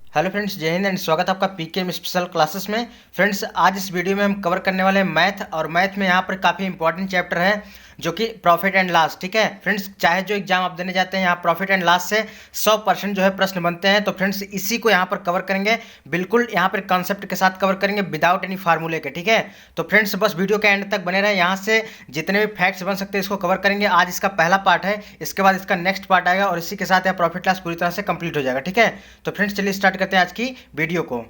Hello friends, जय Hind and स्वागत है आपका पीके स्पेशल क्लासेस में। फ्रेंड्स, आज इस वीडियो में हम कवर करने वाले हैं मैथ, और मैथ में यहाँ पर काफ़ी इंपॉर्टेंट चैप्टर है जो कि प्रॉफिट एंड लॉस। ठीक है फ्रेंड्स, चाहे जो एग्जाम आप देने जाते हैं यहाँ प्रॉफिट एंड लॉस से 100% जो है प्रश्न बनते हैं। तो फ्रेंड्स, इसी को यहाँ पर कवर करेंगे, बिल्कुल यहाँ पर कॉन्सेप्ट के साथ कवर करेंगे विदाउट एनी फार्मूले के। ठीक है, तो फ्रेंड्स बस वीडियो के एंड तक बने रहे, यहाँ से जितने भी फैक्ट्स बन सकते हैं इसको कवर करेंगे। आज इसका पहला पार्ट है, इसके बाद इसका नेक्स्ट पार्ट आएगा और इसी के साथ यह प्रॉफिट लॉस पूरी तरह से कंप्लीट हो जाएगा। ठीक है, तो फ्रेंड्स चलिए स्टार्ट करते हैं आज की वीडियो को।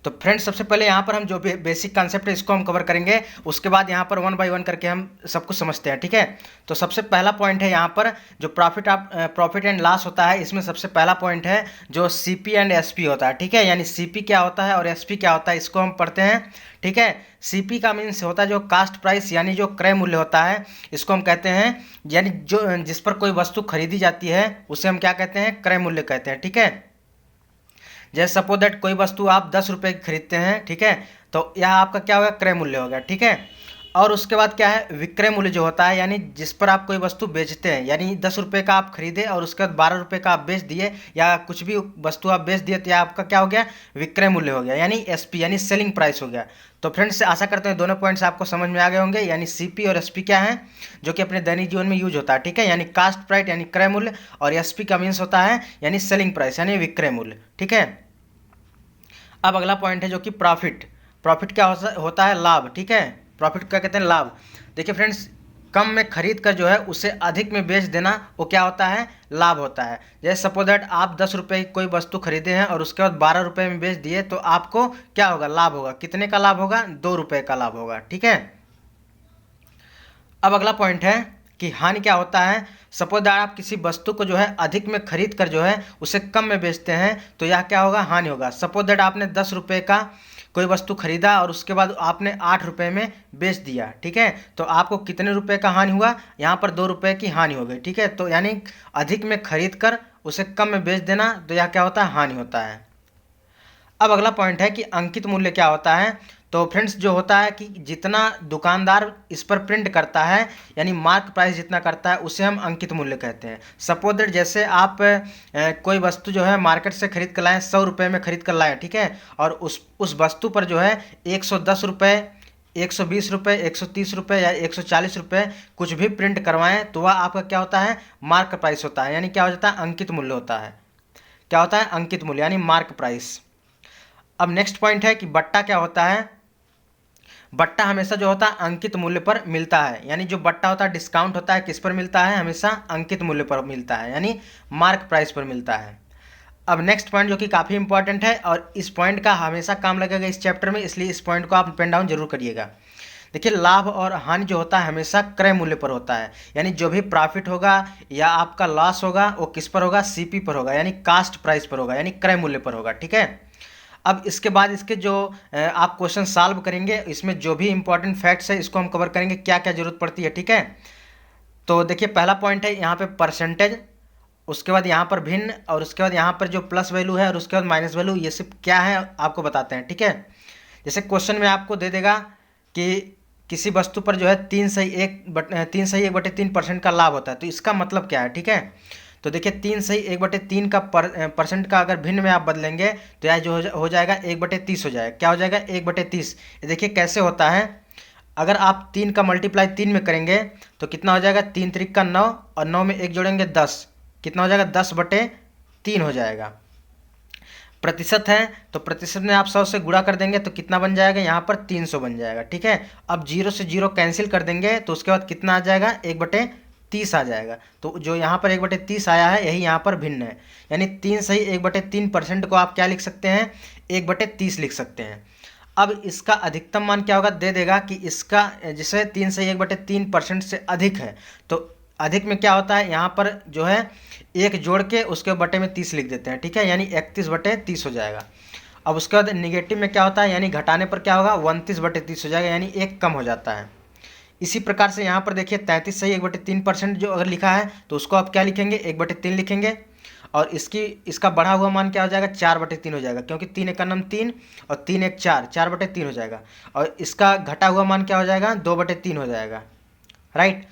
तो फ्रेंड्स, सबसे पहले यहाँ पर हम जो बेसिक कॉन्सेप्ट है इसको हम कवर करेंगे, उसके बाद यहाँ पर वन बाय वन करके हम सब कुछ समझते हैं। ठीक है, तो सबसे पहला पॉइंट है यहाँ पर जो प्रॉफिट एंड लॉस होता है, इसमें सबसे पहला पॉइंट है जो सीपी एंड एसपी होता है। ठीक है, यानी सीपी क्या होता है और एसपी क्या होता है, इसको हम पढ़ते हैं। ठीक है, सीपी का मीन्स होता है जो कास्ट प्राइस, यानी जो क्रय मूल्य होता है, इसको हम कहते हैं, यानी जो जिस पर कोई वस्तु खरीदी जाती है उसे हम क्या कहते हैं, क्रय मूल्य कहते हैं। ठीक है, जैसे सपोज दैट कोई वस्तु आप 10 रुपये की खरीदते हैं। ठीक है, तो यह आपका क्या होगा, क्रय मूल्य हो गया। ठीक है, और उसके बाद क्या है, विक्रय मूल्य जो होता है, यानी जिस पर आप कोई वस्तु बेचते हैं, यानी 10 रुपये का आप खरीदे और उसके बाद 12 रुपये का आप बेच दिए, या कुछ भी वस्तु आप बेच दिए, तो यह आपका क्या हो गया, विक्रय मूल्य हो गया, यानी एसपी यानी सेलिंग प्राइस हो गया। तो फ्रेंड्स, आशा करते हैं दोनों पॉइंट्स आपको समझ में आ गए होंगे। यानी सीपी और एसपी क्या है, जो कि अपने दैनिक जीवन में यूज होता है। ठीक है, यानी कास्ट प्राइस यानी क्रय मूल्य, और एसपी का मीन्स होता है यानी सेलिंग प्राइस यानी विक्रय मूल्य। ठीक है, अब अगला पॉइंट है जो कि प्रॉफिट। प्रॉफिट क्या होता है, लाभ। ठीक है, प्रॉफिट क्या कहते हैं, लाभ। देखिए फ्रेंड्स, कम में खरीद कर जो है उसे अधिक में बेच देना, वो क्या होता है, लाभ होता है। जैसे सपोज दैट आप 10 रुपये की कोई वस्तु खरीदे हैं और उसके बाद 12 रुपये में बेच दिए, तो आपको क्या होगा, लाभ होगा। कितने का लाभ होगा, 2 रुपये का लाभ होगा। ठीक है, अब अगला पॉइंट है कि हानि क्या होता है। सपोज दैट आप किसी वस्तु को जो है अधिक में खरीद कर जो है उसे कम में बेचते हैं, तो यह क्या होगा, हानि होगा। सपोज दैट आपने 10 रुपये का कोई वस्तु खरीदा और उसके बाद आपने 8 रुपये में बेच दिया। ठीक है, तो आपको कितने रुपए का हानि हुआ, यहाँ पर 2 रुपये की हानि हो गई। ठीक है, तो यानी अधिक में खरीद कर उसे कम में बेच देना, तो यह क्या होता है, हानि होता है। अब अगला पॉइंट है कि अंकित मूल्य क्या होता है। तो फ्रेंड्स, जो होता है कि जितना दुकानदार इस पर प्रिंट करता है, यानी मार्क प्राइस जितना करता है, उसे हम अंकित मूल्य कहते हैं। सपोज दैट जैसे आप कोई वस्तु जो है मार्केट से खरीद कर लाएँ, 100 रुपये में खरीद कर लाएँ। ठीक है, और उस वस्तु पर जो है 110 रुपये, 120 रुपये, 130 रुपये या 140 रुपये कुछ भी प्रिंट करवाएं, तो वह आपका क्या होता है, मार्क प्राइस होता है, यानी क्या हो जाता है, अंकित मूल्य होता है। क्या होता है, अंकित मूल्य यानी मार्क प्राइस। अब नेक्स्ट पॉइंट है कि बट्टा क्या होता है। बट्टा हमेशा जो होता है अंकित मूल्य पर मिलता है, यानी जो बट्टा होता है, डिस्काउंट होता है, किस पर मिलता है, हमेशा अंकित मूल्य पर मिलता है, यानी मार्क प्राइस पर मिलता है। अब नेक्स्ट पॉइंट जो कि काफ़ी इंपॉर्टेंट है और इस पॉइंट का हमेशा काम लगेगा इस चैप्टर में, इसलिए इस पॉइंट को आप पेन डाउन जरूर करिएगा। देखिए, लाभ और हानि जो होता है हमेशा क्रय मूल्य पर होता है, यानी जो भी प्रॉफिट होगा या आपका लॉस होगा वो किस पर होगा, सीपी पर होगा, यानी कास्ट प्राइस पर होगा, यानी क्रय मूल्य पर होगा। ठीक है, अब इसके बाद इसके जो आप क्वेश्चन सॉल्व करेंगे, इसमें जो भी इंपॉर्टेंट फैक्ट्स है इसको हम कवर करेंगे, क्या क्या जरूरत पड़ती है। ठीक है, तो देखिए पहला पॉइंट है यहाँ पे परसेंटेज, उसके बाद यहाँ पर भिन्न, और उसके बाद यहाँ पर जो प्लस वैल्यू है और उसके बाद माइनस वैल्यू, ये सब क्या है आपको बताते हैं। ठीक है, जैसे क्वेश्चन में आपको दे देगा कि किसी वस्तु पर जो है 3/3% का लाभ होता है, तो इसका मतलब क्या है। ठीक है, तो देखिए 3/3 का परसेंट का अगर भिन्न में आप बदलेंगे, तो यह जो हो जाएगा 1/30 हो जाएगा। क्या हो जाएगा, 1/30। ये देखिए कैसे होता है, अगर आप 3 का मल्टीप्लाई 3 में करेंगे तो कितना हो जाएगा, 3 त्रिक का 9, और 9 में 1 जोड़ेंगे 10, कितना हो जाएगा, 10/3 हो जाएगा। प्रतिशत है, तो प्रतिशत में आप 100 से गुणा कर देंगे तो कितना बन जाएगा, यहाँ पर 300 बन जाएगा। ठीक है, अब 0 से 0 कैंसिल कर देंगे तो उसके बाद कितना आ जाएगा, 1/30 आ जाएगा। तो जो यहाँ पर 1/30 आया है यही यहाँ पर भिन्न है, यानी 3 सही 1/3% को आप क्या लिख सकते हैं, 1/30 लिख सकते हैं। अब इसका अधिकतम मान क्या होगा, दे देगा कि इसका जैसे 3 सही 1/3% से अधिक है, तो अधिक में क्या होता है, यहाँ पर जो है एक जोड़ के उसके बटे में 30 लिख देते हैं। ठीक है, यानी 31/30 हो जाएगा। अब उसके बाद निगेटिव में क्या होता है, यानी घटाने पर क्या होगा, 29/30 हो जाएगा, यानी एक कम हो जाता है। इसी प्रकार से यहाँ पर देखिए 33 सही 1/3% जो अगर लिखा है तो उसको आप क्या लिखेंगे, 1/3 लिखेंगे, और इसका बढ़ा हुआ मान क्या हो जाएगा, 4/3 हो जाएगा, क्योंकि 3 एक का नाम 3 और 3 एक 4, 4/3 हो जाएगा। और इसका घटा हुआ मान क्या हो जाएगा, 2/3 हो जाएगा। राइट,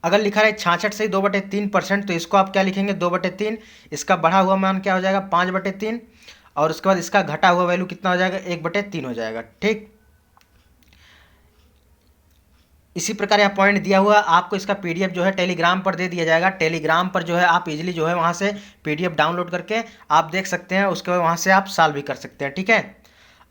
अगर लिखा रहे 66 से 2/3%, तो इसको आप क्या लिखेंगे 2/3। इसका बढ़ा हुआ मान क्या हो जाएगा 5/3, और उसके बाद इसका घटा हुआ वैल्यू कितना हो जाएगा 1/3 हो जाएगा। ठीक, इसी प्रकार यह पॉइंट दिया हुआ आपको इसका पीडीएफ जो है टेलीग्राम पर दे दिया जाएगा। टेलीग्राम पर जो है आप इजीली जो है वहाँ से पीडीएफ डाउनलोड करके आप देख सकते हैं, उसके बाद वहाँ से आप सॉल्व भी कर सकते हैं। ठीक है,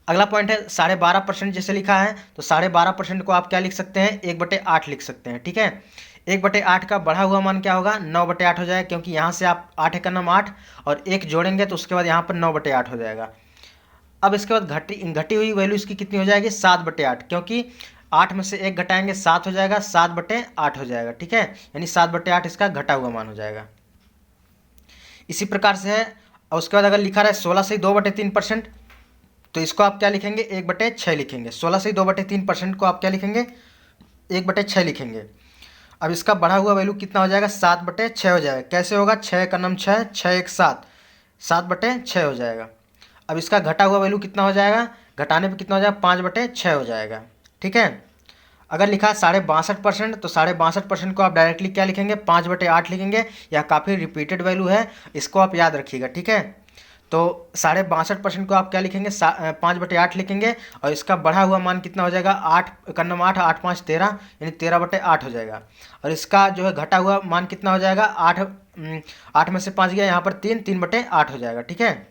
अगला पॉइंट है 12.5% जैसे लिखा है, तो 12.5% को आप क्या लिख सकते हैं 1/8 लिख सकते हैं। ठीक है, 1/8 का बढ़ा हुआ मान क्या होगा 9/8 हो जाएगा, क्योंकि यहाँ से आप 8 का नाम 8 और 1 जोड़ेंगे तो उसके बाद यहाँ पर 9/8 हो जाएगा। अब इसके बाद घटी हुई वैल्यू इसकी कितनी हो जाएगी 7/8, क्योंकि 8 में से 1 घटाएंगे 7 हो जाएगा, 7/8 हो जाएगा। ठीक है, यानी 7/8 इसका घटा हुआ मान हो जाएगा। इसी प्रकार से है, और उसके बाद अगर लिखा रहा है 16 से 2/3%, तो इसको आप क्या लिखेंगे 1/6 लिखेंगे। 16 से 2/3% को आप क्या लिखेंगे 1/6 लिखेंगे। अब इसका बढ़ा हुआ वैल्यू कितना हो जाएगा 7/6 हो जाएगा। कैसे होगा 6 का नाम 6, 6 1 7, 7/6 हो जाएगा। अब इसका घटा हुआ वैल्यू कितना हो जाएगा, घटाने पे कितना हो जाएगा 5/6 हो जाएगा। ठीक है, अगर लिखा है 62.5%, तो 62.5% को आप डायरेक्टली क्या लिखेंगे 5/8 लिखेंगे। यह काफ़ी रिपीटेड वैल्यू है, इसको आप याद रखिएगा। ठीक है, तो 62.5% को आप क्या लिखेंगे 5/8 लिखेंगे, और इसका बढ़ा हुआ मान कितना हो जाएगा 8 का नाम 8, 8 5 13, यानी 13/8 हो जाएगा। और इसका जो है घटा हुआ मान कितना हो जाएगा 8 में से 5 गया यहाँ पर 3, 3/8 हो जाएगा। ठीक है,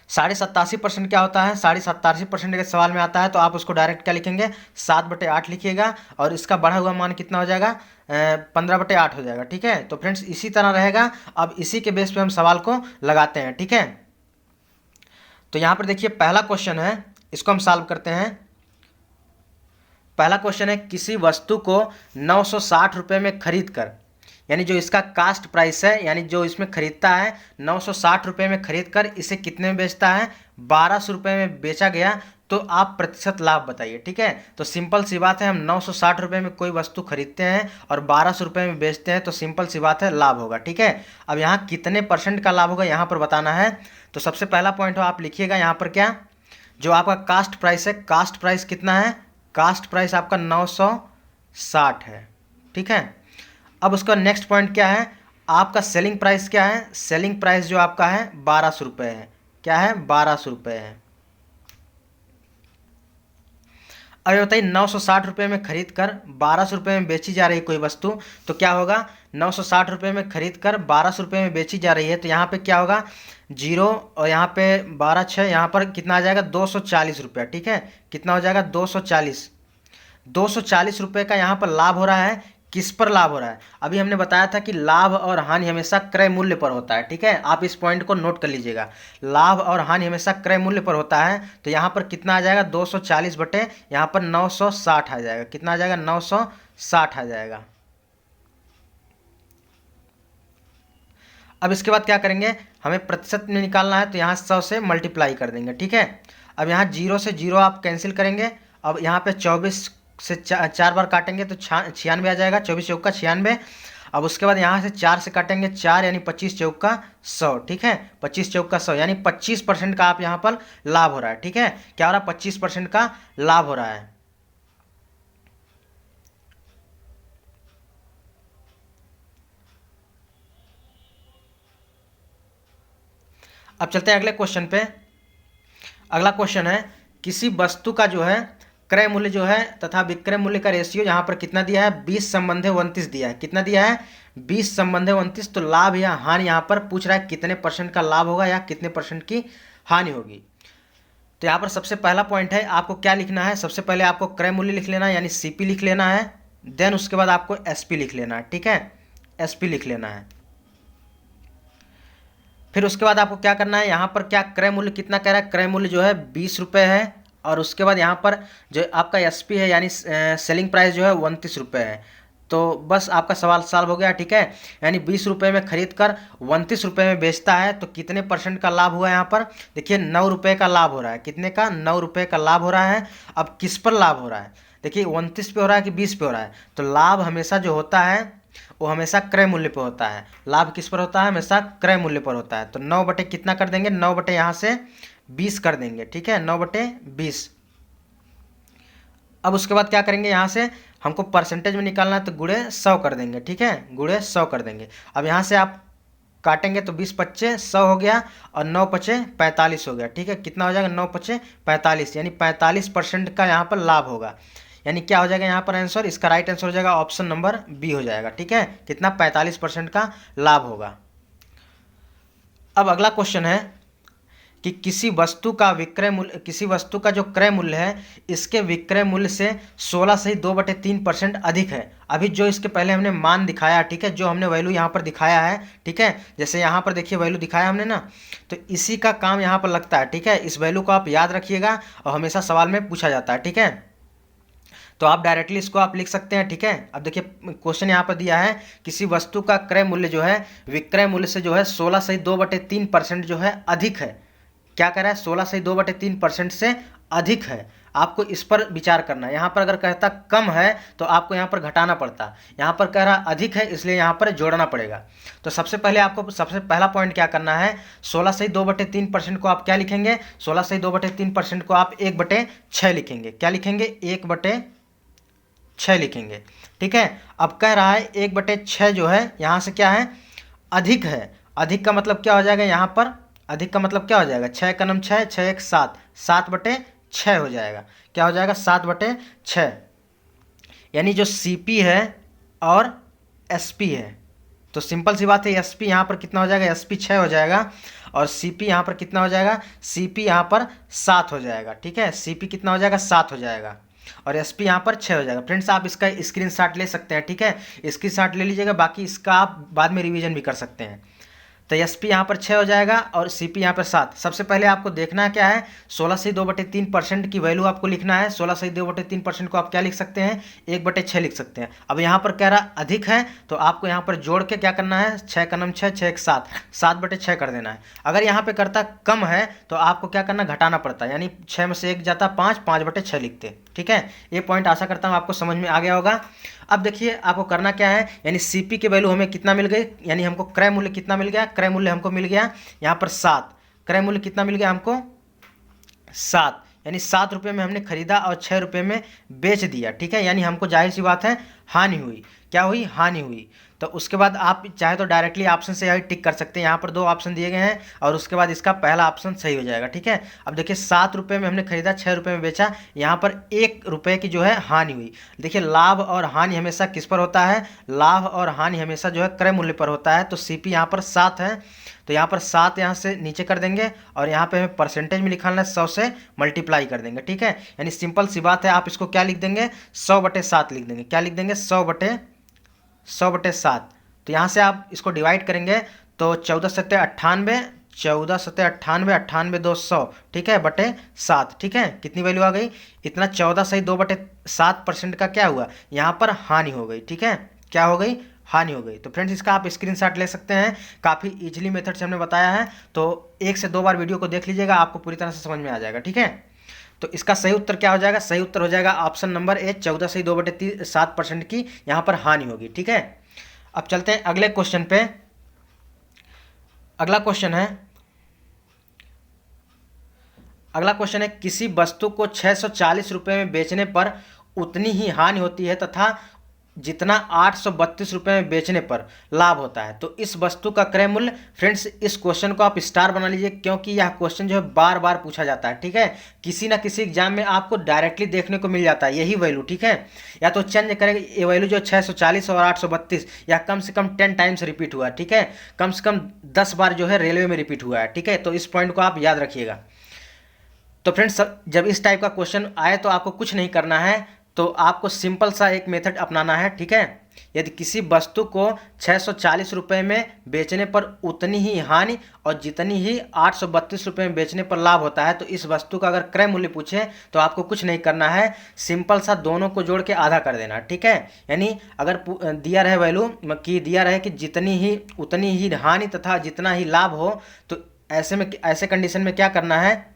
87.5% क्या होता है 87.5% के सवाल में आता है, तो आप उसको डायरेक्ट क्या लिखेंगे 7/8 लिखिएगा, और इसका बढ़ा हुआ मान कितना हो जाएगा 15/8 हो जाएगा। ठीक है, तो फ्रेंड्स इसी तरह रहेगा। अब इसी के बेस पे हम सवाल को लगाते हैं। ठीक है, तो यहाँ पर देखिए पहला क्वेश्चन है, इसको हम सॉल्व करते हैं। पहला क्वेश्चन है किसी वस्तु को 960 रुपये में खरीद कर, यानी जो इसका कास्ट प्राइस है, यानी जो इसमें खरीदता है 960 रुपये में खरीद कर इसे कितने में बेचता है 1200 रुपये में बेचा गया, तो आप प्रतिशत लाभ बताइए। ठीक है, तो सिंपल सी बात है, हम 960 रुपये में कोई वस्तु खरीदते हैं और 1200 रुपये में बेचते हैं, तो सिंपल सी बात है लाभ होगा। ठीक है, अब यहाँ कितने % का लाभ होगा यहाँ पर बताना है। तो सबसे पहला पॉइंट हो आप लिखिएगा यहाँ पर क्या, जो आपका कास्ट प्राइस है, कास्ट प्राइस कितना है, कास्ट प्राइस आपका 960 है। ठीक है, अब उसका नेक्स्ट पॉइंट क्या है, आपका सेलिंग प्राइस क्या है, सेलिंग प्राइस जो आपका है 1200 रुपये है। क्या है 1200 रुपये है। अब बताइए 960 रुपये में खरीद कर 1200 रुपये में बेची जा रही कोई वस्तु, तो क्या होगा 960 रुपये में खरीद कर 1200 रुपये में बेची जा रही है, तो यहाँ पे क्या होगा 0 और यहाँ पे 12 6, यहाँ पर कितना आ जाएगा 240 रुपया। ठीक है, कितना हो जाएगा 240 रुपये का यहाँ पर लाभ हो रहा है। किस पर लाभ हो रहा है, अभी हमने बताया था कि लाभ और हानि हमेशा क्रय मूल्य पर होता है। ठीक है, आप इस पॉइंट को नोट कर लीजिएगा, लाभ और हानि हमेशा क्रय मूल्य पर होता है। तो यहाँ पर कितना आ जाएगा 240 बटे यहाँ पर 960 आ जाएगा। कितना आ जाएगा 960 आ जाएगा। अब इसके बाद क्या करेंगे, हमें प्रतिशत में निकालना है, तो यहाँ 100 से मल्टीप्लाई कर देंगे। ठीक है, अब यहाँ 0 से 0 आप कैंसिल करेंगे। अब यहाँ पे 24 से 4 बार काटेंगे तो 96 आ जाएगा, 24 चौका 96। अब उसके बाद यहाँ से 4 से काटेंगे 4, यानी 25 चौका 100। ठीक है, 25 चौका 100, यानी 25% का आप यहाँ पर लाभ हो रहा है। ठीक है, क्या हो रहा है 25% का लाभ हो रहा है। अब चलते हैं अगले क्वेश्चन पे। अगला क्वेश्चन है किसी वस्तु का जो है क्रय मूल्य जो है तथा विक्रय मूल्य का रेशियो यहाँ पर कितना दिया है 20/29 दिया है। कितना दिया है 20/29। तो लाभ या हानि यहाँ पर पूछ रहा है कितने % का लाभ होगा या कितने % की हानि होगी। तो यहाँ पर सबसे पहला पॉइंट है, आपको क्या लिखना है, सबसे पहले आपको क्रय मूल्य लिख लेना है, यानी CP लिख लेना है। देन उसके बाद आपको SP लिख लेना है। ठीक है, SP लिख लेना है। फिर उसके बाद आपको क्या करना है, यहाँ पर क्या क्रय मूल्य कितना कह रहा है, क्रय मूल्य जो है 20 रुपये है, और उसके बाद यहाँ पर जो आपका SP है यानी सेलिंग प्राइस जो है 29 रुपये है। तो बस आपका सवाल सॉल्व हो गया। ठीक है, यानी 20 रुपये में खरीद कर 29 रुपये में बेचता है, तो कितने % का लाभ हुआ यहाँ पर, देखिए 9 रुपये का लाभ हो रहा है। कितने का 9 रुपये का लाभ हो रहा है। अब किस पर लाभ हो रहा है, देखिए 29 पे हो रहा है कि 20 पे हो रहा है। तो लाभ हमेशा जो होता है वो हमेशा क्रय मूल्य पर होता है। लाभ किस पर होता है, हमेशा क्रय मूल्य पर होता है। तो 9 बटे कितना कर देंगे, 9 बटे यहाँ से 20 कर देंगे। ठीक है, 9 बटे 20। अब उसके बाद क्या करेंगे, यहाँ से हमको परसेंटेज में निकालना है तो गुणे 100 कर देंगे, ठीक है, गुणे 100 कर देंगे। अब यहाँ से आप काटेंगे तो 20 पच्चे 100 हो गया और 9 पचे 45 हो गया, ठीक है। कितना हो जाएगा, 9 पचे 45, यानी 45% का यहाँ पर लाभ होगा। यानी क्या हो जाएगा यहाँ पर आंसर, इसका राइट आंसर हो जाएगा ऑप्शन नंबर बी हो जाएगा, ठीक है। कितना, 45% का लाभ होगा। अब अगला क्वेश्चन है कि किसी वस्तु का विक्रय मूल्य, किसी वस्तु का जो क्रय मूल्य है इसके विक्रय मूल्य से 16 से 2/3% अधिक है। अभी जो इसके पहले हमने मान दिखाया, ठीक है, जो हमने वैल्यू यहाँ पर दिखाया है, ठीक है, जैसे यहाँ पर देखिए वैल्यू दिखाया हमने ना, तो इसी का काम यहाँ पर लगता है, ठीक है। इस वैल्यू को आप याद रखिएगा और हमेशा सवाल में पूछा जाता है, ठीक है। तो आप डायरेक्टली इसको आप लिख सकते हैं, ठीक है। अब देखिए क्वेश्चन यहाँ पर दिया है, किसी वस्तु का क्रय मूल्य जो है विक्रय मूल्य से जो है 16 से 2/3% जो है अधिक है। क्या कह रहा है, 16 से 2/3% से अधिक है। आपको इस पर विचार करना है। यहाँ पर अगर कहता कम है तो आपको यहाँ पर घटाना पड़ता, यहाँ पर कह रहा अधिक है इसलिए यहाँ पर जोड़ना पड़ेगा। तो सबसे पहले आपको सबसे पहला पॉइंट क्या करना है, 16 से 2/3% को आप क्या लिखेंगे, 16 से 2/3% को आप 1/6 लिखेंगे। क्या लिखेंगे, 1/6 लिखेंगे, ठीक है। अब कह रहा है 1/6 जो है यहाँ से क्या है, अधिक है। अधिक का मतलब क्या हो जाएगा, यहाँ पर अधिक का मतलब क्या हो जाएगा, 6 का नम 6, 6 1 7, 7/6 हो जाएगा। क्या हो जाएगा, 7/6। यानी जो CP है और SP है, तो सिंपल सी बात है, SP यहाँ पर कितना हो जाएगा, SP 6 हो जाएगा और CP यहाँ पर कितना हो जाएगा, CP यहाँ पर 7 हो जाएगा, ठीक है। CP कितना हो जाएगा, 7 हो जाएगा और SP यहाँ पर 6 हो जाएगा। फ्रेंड्स आप इसका स्क्रीनशॉट ले सकते हैं, ठीक है, स्क्रीनशॉट ले लीजिएगा, बाकी इसका आप बाद में रिवीजन भी कर सकते हैं। तो SP यहाँ पर 6 हो जाएगा और CP यहाँ पर 7। सबसे पहले आपको देखना क्या है, 16 से 2/3% की वैल्यू आपको लिखना है। 16 से 2/3% को आप क्या लिख सकते हैं, 1/6 लिख सकते हैं। अब यहाँ पर कह रहा अधिक है तो आपको यहाँ पर जोड़ के क्या करना है, 6 का नम 6, 6 1 7, 7/6 कर देना है। अगर यहाँ पे करता कम है तो आपको क्या करना, घटाना पड़ता, यानी 6 में से 1 जाता 5, 5/6 लिखते, ठीक है। ये पॉइंट आशा करता हूँ आपको समझ में आ गया होगा। अब देखिए आपको करना क्या है, यानी CP की वैल्यू हमें कितना मिल गई, यानी हमको क्रय मूल्य कितना मिल गया, क्रय मूल्य हमको मिल गया यहाँ पर 7। क्रय मूल्य कितना मिल गया हमको, 7, यानी 7 रुपये में हमने खरीदा और 6 रुपये में बेच दिया, ठीक है। यानी हमको जाहिर सी बात है हानि हुई। क्या हुई, हानि हुई। तो उसके बाद आप चाहे तो डायरेक्टली ऑप्शन से यही टिक कर सकते हैं। यहाँ पर 2 ऑप्शन दिए गए हैं और उसके बाद इसका पहला ऑप्शन सही हो जाएगा, ठीक है। अब देखिए 7 रुपये में हमने खरीदा, 6 रुपये में बेचा, यहाँ पर 1 रुपये की जो है हानि हुई। देखिए लाभ और हानि हमेशा किस पर होता है, लाभ और हानि हमेशा जो है क्रय मूल्य पर होता है। तो CP यहाँ पर 7 है तो यहाँ पर 7 यहाँ से नीचे कर देंगे और यहाँ पे हमें परसेंटेज में लिखाना है, 100 से मल्टीप्लाई कर देंगे, ठीक है। यानी सिंपल सी बात है, आप इसको क्या लिख देंगे, 100/7 लिख देंगे। क्या लिख देंगे, 100/7। तो यहाँ से आप इसको डिवाइड करेंगे तो 14 सत्ते 98, 14 सत्ते 98, 98 2 100, ठीक है, बटे 7, ठीक है। कितनी वैल्यू आ गई, इतना 14 सही 2/7% का क्या हुआ, यहाँ पर हानि हो गई, ठीक है। क्या हो गई, हानि हो गई। तो फ्रेंड्स इसका आप स्क्रीनशॉट ले सकते हैं, काफ़ी इजीली मेथड से हमने बताया है। तो 1 से 2 बार वीडियो को देख लीजिएगा, आपको पूरी तरह से समझ में आ जाएगा, ठीक है। तो इसका सही उत्तर क्या हो जाएगा, सही उत्तर हो जाएगा ऑप्शन नंबर ए, 14 से 2/7% की यहाँ पर हानि होगी, ठीक है। अब चलते हैं अगले क्वेश्चन पे। अगला क्वेश्चन है किसी वस्तु को 640 रुपये में बेचने पर उतनी ही हानि होती है तथा जितना 832 रुपये में बेचने पर लाभ होता है। तो इस वस्तु का क्रय मूल्य, फ्रेंड्स इस क्वेश्चन को आप स्टार बना लीजिए क्योंकि यह क्वेश्चन जो है बार बार पूछा जाता है, ठीक है। किसी ना किसी एग्जाम में आपको डायरेक्टली देखने को मिल जाता है यही वैल्यू, ठीक है। या तो चेंज करेंगे ये वैल्यू जो 640 और 832 या कम से कम 10 टाइम्स रिपीट हुआ है, ठीक है। कम से कम 10 बार जो है रेलवे में रिपीट हुआ है, ठीक है। तो इस पॉइंट को आप याद रखिएगा। तो फ्रेंड्स जब इस टाइप का क्वेश्चन आए तो आपको कुछ नहीं करना है, तो आपको सिंपल सा एक मेथड अपनाना है, ठीक है। यदि किसी वस्तु को 640 रुपये में बेचने पर उतनी ही हानि और जितनी ही 832 रुपये में बेचने पर लाभ होता है, तो इस वस्तु का अगर क्रय मूल्य पूछे तो आपको कुछ नहीं करना है, सिंपल सा दोनों को जोड़ के आधा कर देना, ठीक है। यानी अगर दिया रहे वैल्यू कि दिया रहे कि जितनी ही उतनी ही हानि तथा जितना ही लाभ हो, तो ऐसे कंडीशन में क्या करना है,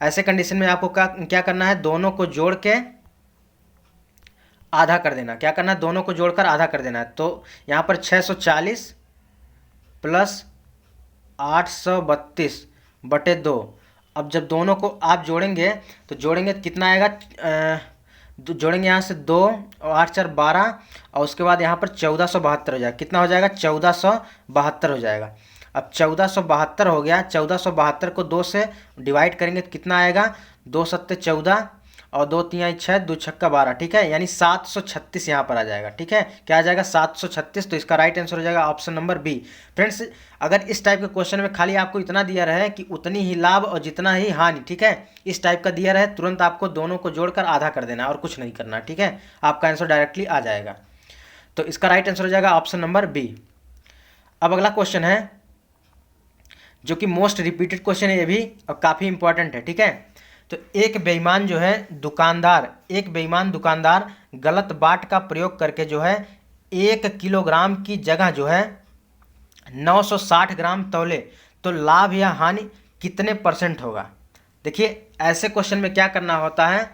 ऐसे कंडीशन में आपको क्या करना है, दोनों को जोड़ के आधा कर देना। क्या करना है, दोनों को जोड़कर आधा कर देना है। तो यहाँ पर 640 प्लस 832/2। अब जब दोनों को आप जोड़ेंगे तो कितना आएगा, जोड़ेंगे यहाँ से 2 और 8 4 12 और उसके बाद यहाँ पर 1472 हो जाएगा। कितना हो जाएगा? 1472 हो जाएगा। अब 1472 हो गया। 1472 को 2 से डिवाइड करेंगे तो कितना आएगा? 2 सत्ते 14 और 2 तिहाई 6, 2 छक्का 12, ठीक है, यानी 736 यहाँ पर आ जाएगा। ठीक है, क्या आ जाएगा? 736। तो इसका राइट आंसर हो जाएगा ऑप्शन नंबर बी। फ्रेंड्स, अगर इस टाइप के क्वेश्चन में खाली आपको इतना दिया रहे कि उतनी ही लाभ और जितना ही हानि, ठीक है, इस टाइप का दिया रहे, तुरंत आपको दोनों को जोड़कर आधा कर देना और कुछ नहीं करना। ठीक है, आपका आंसर डायरेक्टली आ जाएगा। तो इसका राइट आंसर हो जाएगा ऑप्शन नंबर बी। अब अगला क्वेश्चन है जो कि मोस्ट रिपीटेड क्वेश्चन है ये भी और काफ़ी इंपॉर्टेंट है। ठीक है, तो एक बेईमान दुकानदार गलत बाट का प्रयोग करके जो है 1 किलोग्राम की जगह जो है 960 ग्राम तौले, तो लाभ या हानि कितने % होगा? देखिए ऐसे क्वेश्चन में क्या करना होता है,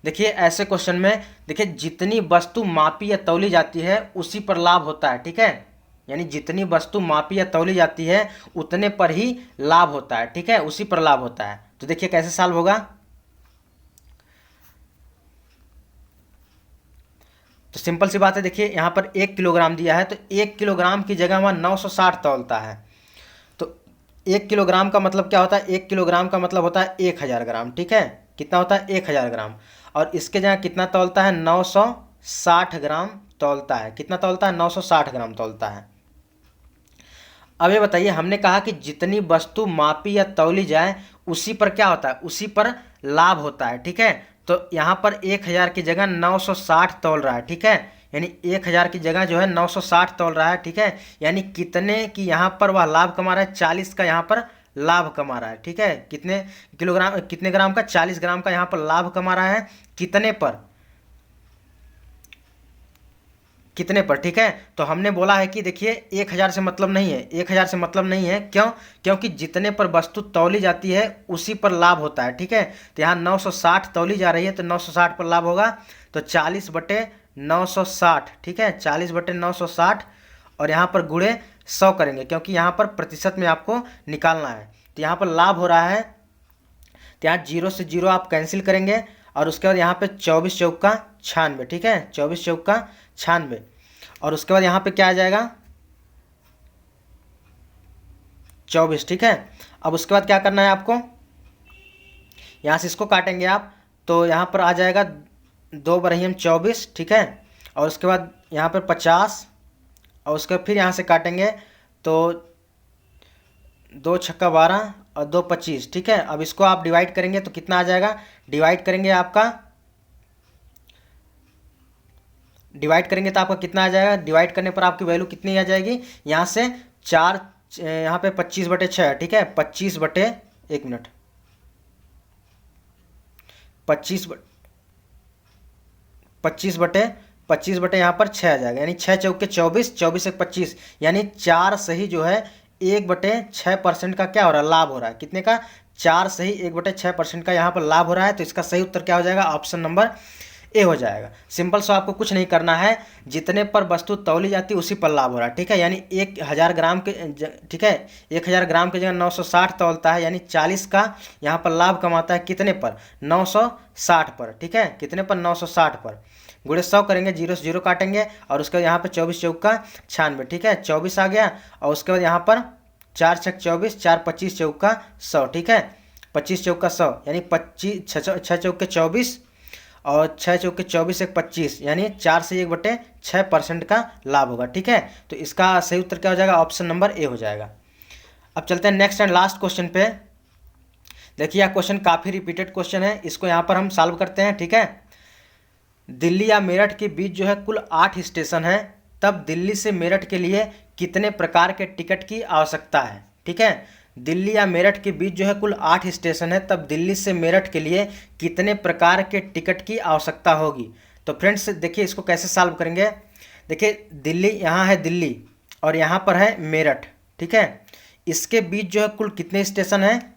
देखिए ऐसे क्वेश्चन में देखिए जितनी वस्तु मापी या तौली जाती है उसी पर लाभ होता है। ठीक है, यानी जितनी वस्तु मापी या तौली जाती है उतने पर ही लाभ होता है। ठीक है, उसी पर लाभ होता है। तो देखिए कैसे सॉल्व होगा। तो सिंपल सी बात है, देखिए यहाँ पर 1 किलोग्राम दिया है तो 1 किलोग्राम की जगह वहाँ 960 तौलता है। तो 1 किलोग्राम का मतलब क्या होता है? 1 किलोग्राम का मतलब होता है 1000 ग्राम। ठीक है, कितना होता है? 1000 ग्राम। और इसके जगह कितना तौलता है? 960 ग्राम तौलता है। कितना तौलता है? 960 ग्राम तौलता है। अब ये बताइए, हमने कहा कि जितनी वस्तु मापी या तौली जाए उसी पर क्या होता है? उसी पर लाभ होता है। ठीक है, तो यहाँ पर 1000 की जगह 960 तौल रहा है। ठीक है, यानी 1000 की जगह जो है 960 तौल रहा है। ठीक है, यानी कितने की यहाँ पर वह लाभ कमा रहा है? 40 का यहाँ पर लाभ कमा रहा है। ठीक है, कितने किलोग्राम, कितने ग्राम का? 40 ग्राम का यहाँ पर लाभ कमा रहा है। कितने पर? कितने पर? ठीक है, तो हमने बोला है कि देखिए 1000 से मतलब नहीं है, 1000 से मतलब नहीं है। क्यों? क्योंकि जितने पर वस्तु तौली जाती है उसी पर लाभ होता है। ठीक है, तो यहाँ 960 तौली जा रही है तो 960 पर लाभ होगा, तो 40/960। ठीक है, 40/960 और यहाँ पर गुणे 100 करेंगे क्योंकि यहाँ पर प्रतिशत में आपको निकालना है। तो यहाँ पर लाभ हो रहा है, तो यहाँ 0 से 0 आप कैंसिल करेंगे और उसके बाद यहाँ पे 24 चौका 96। ठीक है, 24 चौका 96 और उसके बाद यहाँ पे क्या आ जाएगा? 24। ठीक है, अब उसके बाद क्या करना है आपको? यहाँ से इसको काटेंगे आप, तो यहाँ पर आ जाएगा 2×24। ठीक है, और उसके बाद यहाँ पर 50 और उसके बाद फिर यहाँ से काटेंगे तो 2 छक्का 12 और 2 25। ठीक है, अब इसको आप डिवाइड करेंगे तो कितना आ जाएगा? डिवाइड करेंगे तो आपका कितना आ जाएगा? डिवाइड करने पर आपकी वैल्यू कितनी आ जाएगी? यहाँ से 4, यहाँ पे 25/6। ठीक है, 25 बटे 1 मिनट 25 बटे यहाँ पर 6 आ जाएगा, यानी 6 चौके 24, 24 एक 25, यानी 4 सही जो है 1/6% का क्या हो रहा है? लाभ हो रहा है। कितने का? 4 सही 1/6% का यहाँ पर लाभ हो रहा है। तो इसका सही उत्तर क्या हो जाएगा? ऑप्शन नंबर ए हो जाएगा। सिंपल सा, आपको कुछ नहीं करना है, जितने पर वस्तु तौली जाती है उसी पर लाभ हो रहा है। ठीक है, यानी 1000 ग्राम के ठीक है, 1000 ग्राम की जगह 960 तौलता है, यानी 40 का यहाँ पर लाभ कमाता है। कितने पर? 960 पर। ठीक है, कितने पर? 960 पर। गुणे 100 करेंगे, 0 से 0 काटेंगे और उसके बाद यहाँ पर 24 चौका 96। ठीक है, 24 आ गया और उसके बाद यहाँ पर 4 छक 24, 4 25 चौका 100। ठीक है, 25 चौका 100, यानी 6 चौके 24 और 6 चौके 24 एक 25, यानी 4 से 1/6% का लाभ होगा। ठीक है, तो इसका सही उत्तर क्या हो जाएगा? ऑप्शन नंबर ए हो जाएगा। अब चलते हैं नेक्स्ट एंड लास्ट क्वेश्चन पे। देखिए यह क्वेश्चन काफ़ी रिपीटेड क्वेश्चन है, इसको यहाँ पर हम सॉल्व करते हैं। ठीक है, दिल्ली या मेरठ के बीच जो है कुल 8 स्टेशन है, तब दिल्ली से मेरठ के लिए कितने प्रकार के टिकट की आवश्यकता है? ठीक है, दिल्ली या मेरठ के बीच जो है कुल 8 स्टेशन है, तब दिल्ली से मेरठ के लिए कितने प्रकार के टिकट की आवश्यकता होगी? तो फ्रेंड्स देखिए इसको कैसे सॉल्व करेंगे। देखिए दिल्ली, यहाँ है दिल्ली और यहाँ पर है मेरठ। ठीक है, इसके बीच जो है कुल कितने स्टेशन है?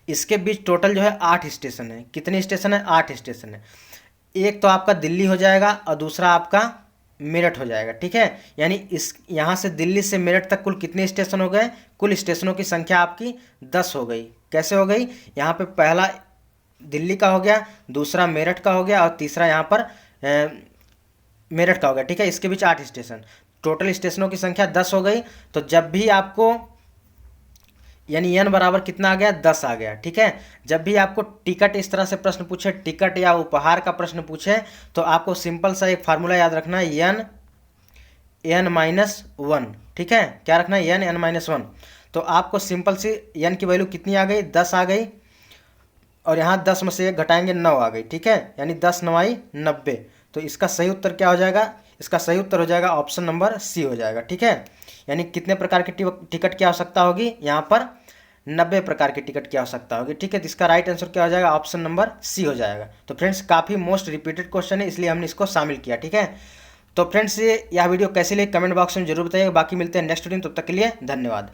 इसके बीच टोटल जो है 8 स्टेशन है। कितने स्टेशन है? 8 स्टेशन है। एक तो आपका दिल्ली हो जाएगा और दूसरा आपका मेरठ हो जाएगा। ठीक है, यानी इस यहाँ से दिल्ली से मेरठ तक कुल कितने स्टेशन हो गए? कुल स्टेशनों की संख्या आपकी 10 हो गई। कैसे हो गई? यहाँ पे पहला दिल्ली का हो गया, दूसरा मेरठ का हो गया और तीसरा यहाँ पर मेरठ का हो गया, ठीक है। इसके बीच 8 स्टेशन, टोटल स्टेशनों की संख्या 10 हो गई। तो जब भी आपको यानी n बराबर कितना आ गया, 10 आ गया, ठीक है। जब भी आपको टिकट इस तरह से प्रश्न पूछे, टिकट या उपहार का प्रश्न पूछे, तो आपको सिंपल सा एक फार्मूला याद रखना है, n-1, ठीक है। क्या रखना है, n-1। तो आपको सिंपल सी n की वैल्यू कितनी आ गई, 10 आ गई, और यहाँ 10 में से 1 घटाएंगे 9 आ गई, ठीक है। यानी 10 9 90। तो इसका सही उत्तर क्या हो जाएगा, इसका सही उत्तर हो जाएगा ऑप्शन नंबर सी हो जाएगा, ठीक है। यानी कितने प्रकार की टिकट की आवश्यकता होगी, यहाँ पर 90 प्रकार की टिकट की आवश्यकता होगी, ठीक है। तो इसका राइट आंसर क्या हो जाएगा, ऑप्शन नंबर सी हो जाएगा। तो फ्रेंड्स काफ़ी मोस्ट रिपीटेड क्वेश्चन है, इसलिए हमने इसको शामिल किया, ठीक है। तो फ्रेंड्स यह वीडियो कैसी लगी कमेंट बॉक्स में जरूर बताइएगा। बाकी मिलते हैं नेक्स्ट वीडियो, तब तक के लिए धन्यवाद।